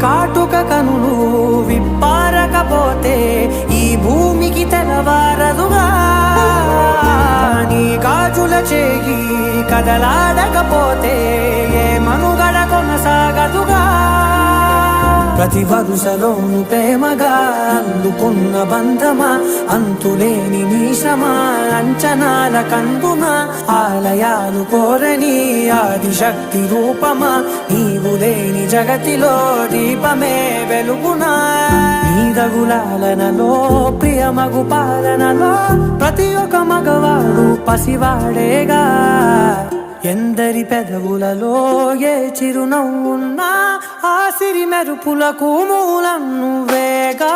కాటుక కనులు విప్పారకపోతే ఈ భూమికి తెలవారదుగా నీ గాజుల చేయి కదలాడకపోతే ఏ మనుగడ కొనసాగదుగా ప్రతి వరుసలోను ప్రేమగా అందుకున్న బంధమా అంతులేని నీ శ్రమ అంచనాల కందున ఆలయాలు కోరని ఆదిశక్తి రూపమా నీవు లేని జగతిలో దీపమే వెలుగునా నీదగులాలనలో ప్రియమగు పాలనలో ప్రతి ఒక్క మగవాడు పసివాడేగా ఎందరి పెదవులలో ఏ చిరునవ్వున్నా ఆ సిరి మెరుపులకు మూలం నువ్వేగా